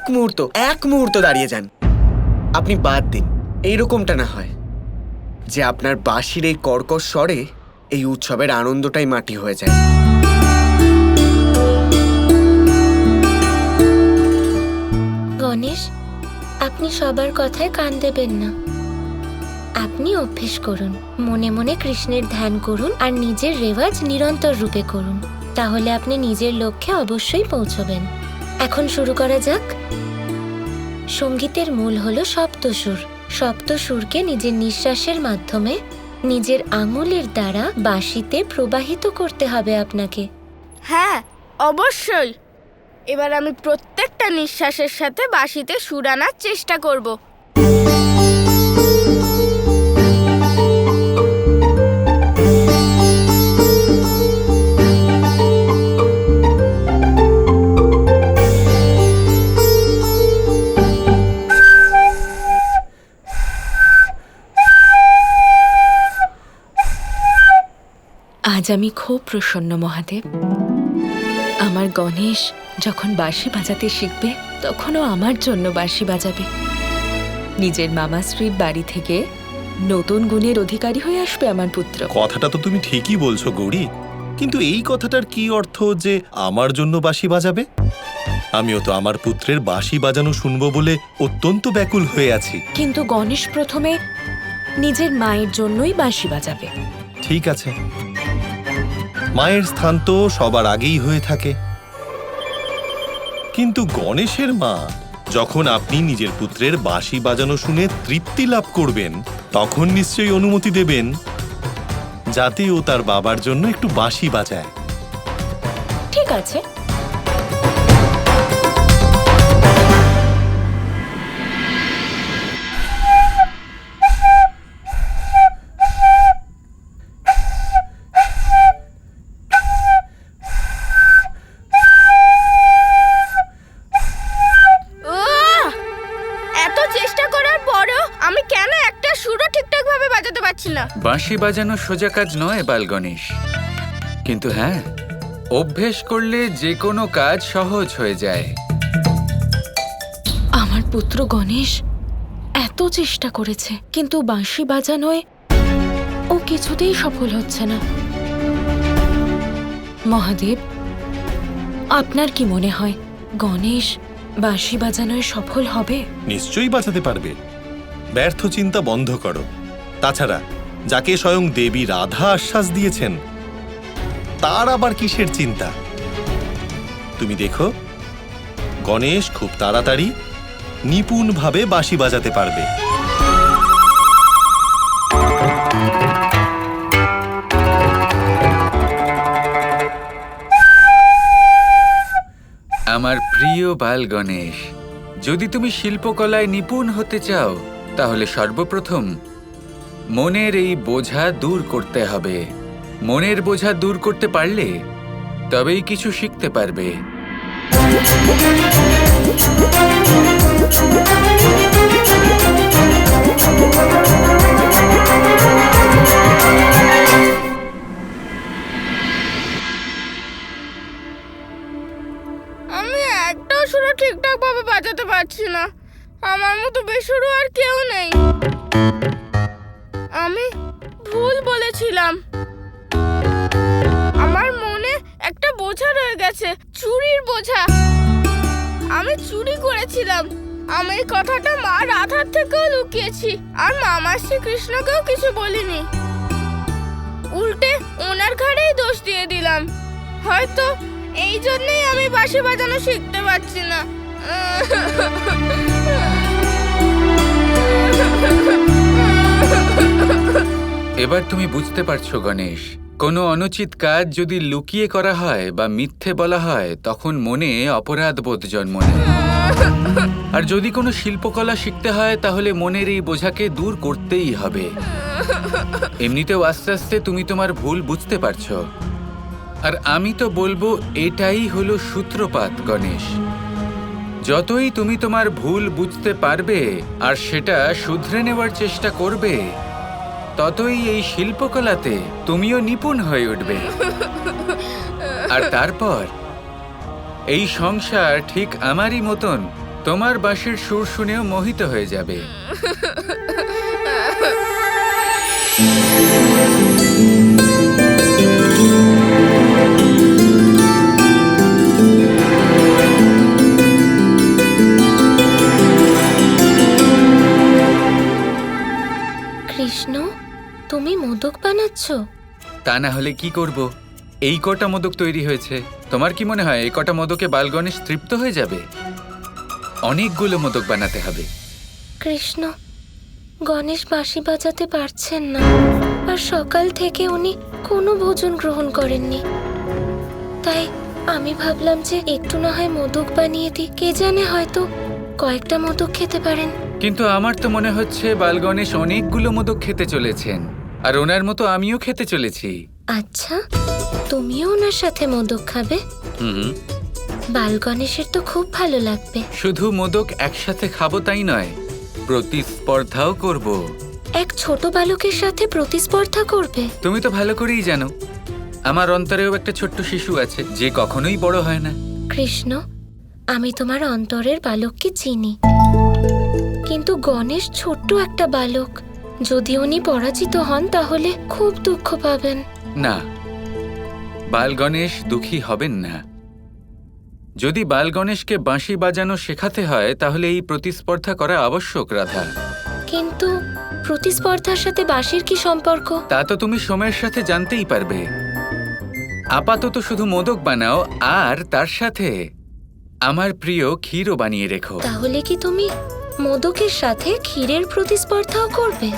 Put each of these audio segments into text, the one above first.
এক মুহূর্ত দাঁড়িয়ে যান। আপনি বাদ দিন, এইরকমটা না হয় যে আপনার বাঁশির এই কর্কশ স্বরে এই উৎসবের আনন্দটাই মাটি হয়ে যায়। গণেশ, আপনি সবার কথায় কান দেবেন না। আপনি অভ্যেস করুন, মনে মনে কৃষ্ণের ধ্যান করুন আর নিজের রেওয়াজ নিরন্তর রূপে করুন। তাহলে আপনি নিজের লক্ষ্যে অবশ্যই পৌঁছবেন। এখন শুরু করা যাক। সঙ্গীতের মূল হলো সপ্তসুর। সপ্তসুরকে নিজের নিঃশ্বাসের মাধ্যমে নিজের আঙুলের দ্বারা বাঁশিতে প্রবাহিত করতে হবে আপনাকে। হ্যাঁ, অবশ্যই। এবার আমি প্রত্যেকটা নিঃশ্বাসের সাথে বাঁশিতে সুর আনার চেষ্টা করব। আজ আমি খুব প্রসন্ন মহাদেব। আমার গণেশ যখন বাঁশি বাজাতে শিখবে তখনও আমার জন্য বাঁশি বাজাবে। নিজের মামাশ্রীর বাড়ি থেকে নতুন গুণের অধিকারী হয়ে আসবে আমার পুত্র। কথাটা তো তুমি ঠিকই বলছো গৌরী, কিন্তু এই কথাটার কি অর্থ যে আমার জন্য বাঁশি বাজাবে? আমিও তো আমার পুত্রের বাঁশি বাজানো শুনবো বলে অত্যন্ত ব্যাকুল হয়ে আছি। কিন্তু গণেশ প্রথমে নিজের মায়ের জন্যই বাঁশি বাজাবে। ঠিক আছে, মায়ের স্থান তো সবার আগেই হয়ে থাকে, কিন্তু গণেশের মা যখন আপনি নিজের পুত্রের বাঁশি বাজানো শুনে তৃপ্তি লাভ করবেন তখন নিশ্চয়ই অনুমতি দেবেন যাতে ও তার বাবার জন্য একটু বাঁশি বাজায়। ঠিক আছে। এত চেষ্টা করার পরেও আমি কেন একটা সুরও ঠিকঠাক ভাবে বাজাতে পারছি না? বাঁশি বাজানো সোজা কাজ নয় বাল গণেশ, কিন্তু হ্যাঁ, অভ্যেস করলে যে কোনো কাজ সহজ হয়ে যায়। আমার পুত্র গণেশ এত চেষ্টা করেছে, কিন্তু বাঁশি বাজানোয় ও কিছুতেই সফল হচ্ছে না। মহাদেব, আপনার কি মনে হয় গণেশ বাঁশি বাজানোয় সফল হবে? নিশ্চয়ই বাজাতে পারবে। ব্যর্থ চিন্তা বন্ধ করো। তাছাড়া যাকে স্বয়ং দেবী রাধা আশ্বাস দিয়েছেন তার আবার কিসের চিন্তা? তুমি দেখো, গণেশ খুব তাড়াতাড়ি নিপুণভাবে বাঁশি বাজাতে পারবে। আমার প্রিয় বাল গণেশ, যদি তুমি শিল্পকলায় নিপুণ হতে চাও তাহলে সর্বপ্রথম মনের এই বোঝা দূর করতে হবে। মনের বোঝা দূর করতে পারলে তবেই কিছু শিখতে পারবে। আমি একটাও সুরও ঠিকঠাক ভাবে বাজাতে পারছি না। আমার মতো বেসুরো আর কেউ নেই। আমি ভুল বলেছিলাম। আমার মনে একটা বোঝা রয়ে গেছে, চুরির বোঝা। আমি চুরি করেছিলাম। আমি এই কথাটা মা রাধার থেকেও লুকিয়েছি, আর মামা শ্রীকৃষ্ণকেও কিছু বলিনি। উল্টে ওনার ঘাড়েই দোষ দিয়ে দিলাম। হয়তো এই জন্যই আমি বাঁশি বাজানো শিখতে পারছি না। এবার তুমি বুঝতে পারছো গণেশ, কোনো অনুচিত কাজ যদি লুকিয়ে করা হয় বা মিথ্যে বলা হয় তখন মনে অপরাধ বোধ জন্ম নেয়। আর যদি কোনো শিল্পকলা শিখতে হয় তাহলে মনের এই বোঝাকে দূর করতেই হবে। এমনিতেও আস্তে আস্তে তুমি তোমার ভুল বুঝতে পারছো। আর আমি তো বলবো এটাই হলো সূত্রপাত গণেশ। যতই তুমি তোমার ভুল বুঝতে পারবে আর সেটা শুধরে নেওয়ার চেষ্টা করবে, ততই এই শিল্পকলাতে তুমিও নিপুণ হয়ে উঠবে। আর তারপর এই সংসার ঠিক আমারই মতন তোমার বাঁশির সুর শুনেও মোহিত হয়ে যাবে। কৃষ্ণ, তুমি মোদক বানাচ্ছ? তা না হলে কি করব? এই কটা মোদক তৈরি হয়েছে। তোমার কি মনে হয় এই কটা মোদকে বালগণেশ তৃপ্ত হয়ে যাবে? অনেকগুলো মোদক বানাতে হবে। কৃষ্ণ, গণেশ বাঁশি বাজাতে পারছেন না, আর সকাল থেকে উনি কোনো ভোজন গ্রহণ করেননি। তাই আমি ভাবলাম যে একটু না হয় মোদক বানিয়ে দিই, কে জানে হয়তো কয়েকটা মোদক খেতে পারেন। কিন্তু আমার তো মনে হচ্ছে বালগণেশ অনেকগুলো মোদক খেতে চলেছেন, আর ওনার মতো আমিও খেতে চলেছি। আচ্ছা, তুমিও ওনার সাথে মোদক খাবে? হুম, বালগণেশের তো খুব ভালো লাগবে। শুধু মোদক একসাথে খাবো তাই নয়, প্রতিস্পর্ধাও করব। এক ছোট বালকের সাথে প্রতিস্পর্ধা করবে? তুমি তো ভালো করেই জানো আমার অন্তরেও একটা ছোট্ট শিশু আছে যে কখনোই বড় হয় না। কৃষ্ণ, আমি তোমার অন্তরের বালককে চিনি, কিন্তু গণেশ ছোট্ট একটা বালক। যদি উনি পরাজিত হন তাহলে খুব দুঃখ পাবেন। না, বালগণেশ দুঃখী হবেন না। যদি বালগণেশকে বাঁশি বাজানো শেখাতে হয় তাহলে এই প্রতিস্পর্ধা করা আবশ্যক, রাধা। কিন্তু প্রতিস্পর্ধার সাথে বাঁশির কি সম্পর্ক? তা তো তুমি সময়ের সাথে জানতেই পারবে। আপাতত শুধু মোদক বানাও, আর তার সাথে আমার প্রিয় ক্ষীরও বানিয়ে রেখো। তাহলে কি তুমি মোদকের সাথে ক্ষীরের প্রতিস্পর্ধাও করবে?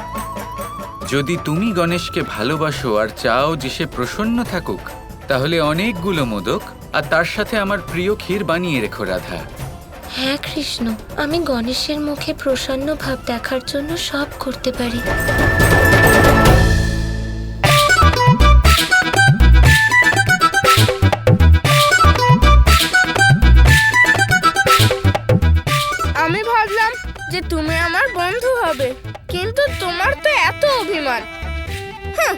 যদি তুমি গণেশকে ভালোবাসো আর চাও যে সে প্রসন্ন থাকুক, তাহলে অনেকগুলো মোদক আর তার সাথে আমার প্রিয় ক্ষীর বানিয়ে রেখো, রাধা। হ্যাঁ কৃষ্ণ, আমি গণেশের মুখে প্রসন্ন ভাব দেখার জন্য সব করতে পারি। আমি ভাবলাম যে তুমি আমার বন্ধু হবে, কিন্তু তোমার তো এত অভিমান। হাহ।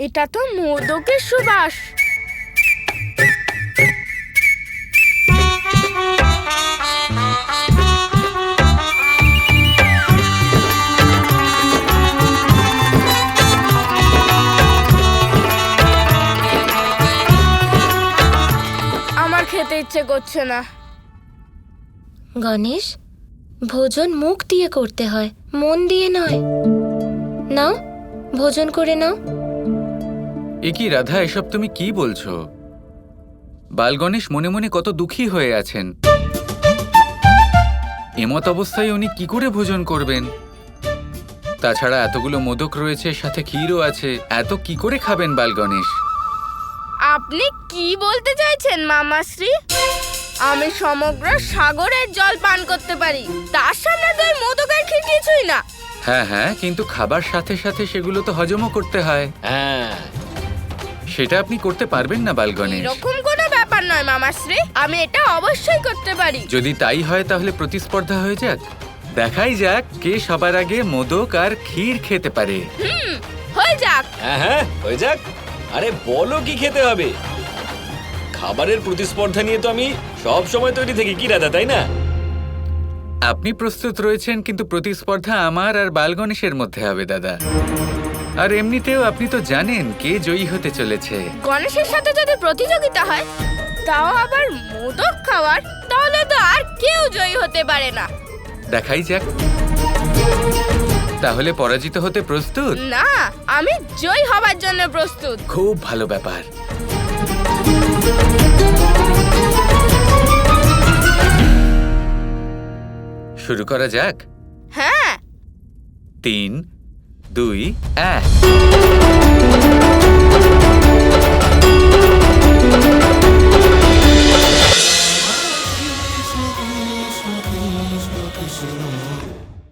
এটা তো মোদকের সুবাস। আমার খেতে ইচ্ছে করছে না। গণেশ, ভোজন মুখ দিয়ে করতে হয়, মন দিয়ে নয়। নাও, ভোজন করে নাও। এ কি রাধা, এসব তুমি কি বলছো? বালগণেশ মনে মনে কত দুঃখী হয়ে আছেন। এমত অবস্থায় উনি কি করে ভোজন করবেন? তাছাড়া এতগুলো মোদক রয়েছে, সাথে ক্ষীরও আছে, এত কি করে খাবেন বালগণেশ? আপনি কি বলতে চাইছেন মামাশ্রী? আমি সমগ্র সাগরের জল পান করতে পারি, তার সামনে তো এই মোদকের ক্ষীর কিছুই না। হ্যাঁ হ্যাঁ, কিন্তু খাবার সাথে সাথে সেগুলো তো হজমও করতে হয়। হ্যাঁ, সেটা আপনি করতে পারবেন না বালগণেশ। এরকম কোনো ব্যাপার নয় মামাশ্রী, আমি এটা অবশ্যই করতে পারি। যদি তাই হয় তাহলে প্রতিস্পর্ধা হয়ে যাক, দেখাই যাক কে সবার আগে মোদক আর ক্ষীর খেতে পারে। হয়ে যাক। হ্যাঁ হয়ে যাক। আরে বলো কি খেতে হবে? খাবারের প্রতিস্পর্ধা নিয়ে তো আমি সব সময় তৈরি থাকি, কি রাধা, তাই না? আপনি প্রস্তুত রয়েছেন, কিন্তু প্রতিস্পর্ধা আমার আর বালগণেশের মধ্যে হবে দাদা। আর এমনিতেও আপনি তো জানেন কে জয়ী হতে চলেছে। গণেশের সাথে যদি প্রতিযোগিতা হয়, তাও আবার মোদক খাওয়ার, তাহলে তো আর কেউ জয়ী হতে পারে না। দেখাই যাক। তাহলে পরাজিত হতে প্রস্তুত? না, আমি জয়ী হবার জন্য প্রস্তুত। খুব ভালো ব্যাপার। শুরু করা যাক। হ্যাঁ। 3, 2, 1